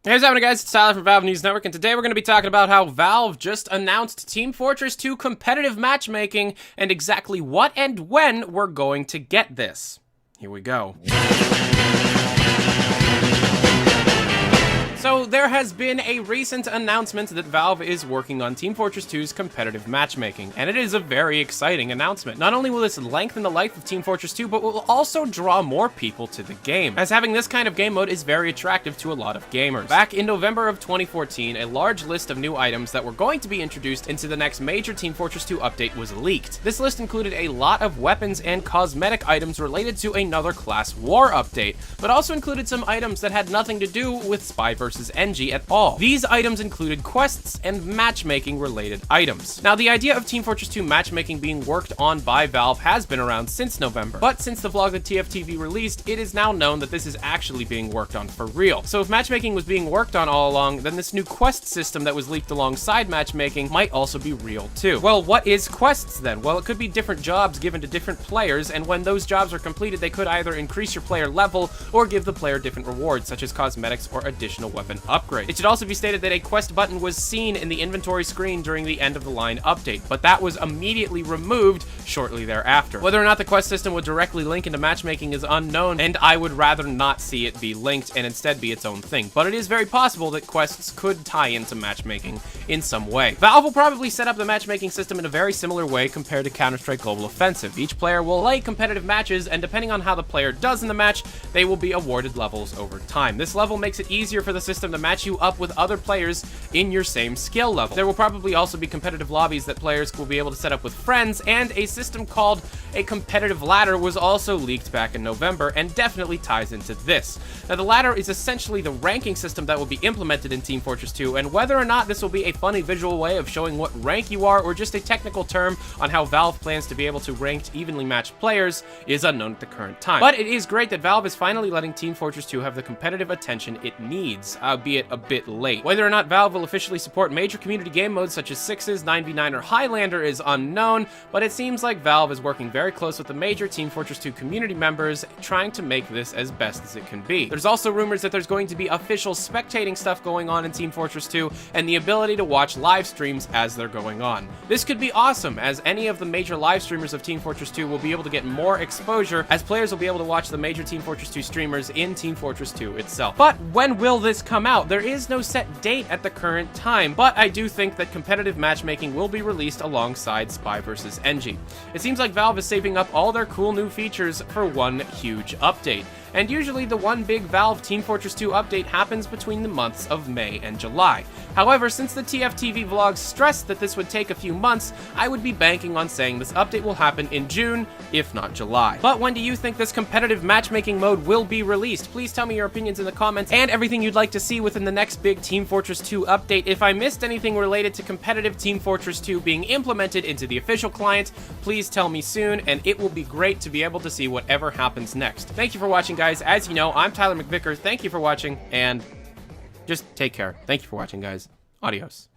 Hey, what's happening, guys? It's Tyler from Valve News Network, and today we're going to be talking about how Valve just announced Team Fortress 2 competitive matchmaking and exactly what and when we're going to get this. Here we go. So, there has been a recent announcement that Valve is working on Team Fortress 2's competitive matchmaking, and it is a very exciting announcement. Not only will this lengthen the life of Team Fortress 2, but will also draw more people to the game, as having this kind of game mode is very attractive to a lot of gamers. Back in November of 2014, a large list of new items that were going to be introduced into the next major Team Fortress 2 update was leaked. This list included a lot of weapons and cosmetic items related to another class war update, but also included some items that had nothing to do with Spy vs. NG at all. These items included quests and matchmaking related items. Now, the idea of Team Fortress 2 matchmaking being worked on by Valve has been around since November, but since the vlog that TF2 released, it is now known that this is actually being worked on for real. So if matchmaking was being worked on all along, then this new quest system that was leaked alongside matchmaking might also be real too. Well, what is quests then? Well, it could be different jobs given to different players, and when those jobs are completed, they could either increase your player level or give the player different rewards, such as cosmetics or additional weapon upgrade. It should also be stated that a quest button was seen in the inventory screen during the end of the line update, but that was immediately removed shortly thereafter. Whether or not the quest system would directly link into matchmaking is unknown, and I would rather not see it be linked and instead be its own thing, but it is very possible that quests could tie into matchmaking in some way. Valve will probably set up the matchmaking system in a very similar way compared to Counter-Strike Global Offensive. Each player will play competitive matches, and depending on how the player does in the match, they will be awarded levels over time. This level makes it easier for the system to match you up with other players in your same skill level. There will probably also be competitive lobbies that players will be able to set up with friends, and a system called a competitive ladder was also leaked back in November and definitely ties into this. Now, the ladder is essentially the ranking system that will be implemented in Team Fortress 2, and whether or not this will be a funny visual way of showing what rank you are or just a technical term on how Valve plans to be able to rank evenly matched players is unknown at the current time. But it is great that Valve is finally letting Team Fortress 2 have the competitive attention it needs, albeit a bit late. Whether or not Valve will officially support major community game modes such as 6s, 9v9, or Highlander is unknown, but it seems like Valve is working very close with the major Team Fortress 2 community members, trying to make this as best as it can be. There's also rumors that there's going to be official spectating stuff going on in Team Fortress 2, and the ability to watch live streams as they're going on. This could be awesome, as any of the major live streamers of Team Fortress 2 will be able to get more exposure, as players will be able to watch the major Team Fortress 2 streamers in Team Fortress 2 itself. But when will this come out? There is no set date at the current time, but I do think that competitive matchmaking will be released alongside Spy vs. NG. It seems like Valve is saving up all their cool new features for one huge update. And usually the one big Valve Team Fortress 2 update happens between the months of May and July. However, since the TF2 vlogs stressed that this would take a few months, I would be banking on saying this update will happen in June, if not July. But when do you think this competitive matchmaking mode will be released? Please tell me your opinions in the comments and everything you'd like to see within the next big Team Fortress 2 update. If I missed anything related to competitive Team Fortress 2 being implemented into the official client, please tell me soon, and it will be great to be able to see whatever happens next. Thank you for watching, guys. As you know, I'm Tyler McVicker. Thank you for watching, and just take care. Thank you for watching, guys. Adios.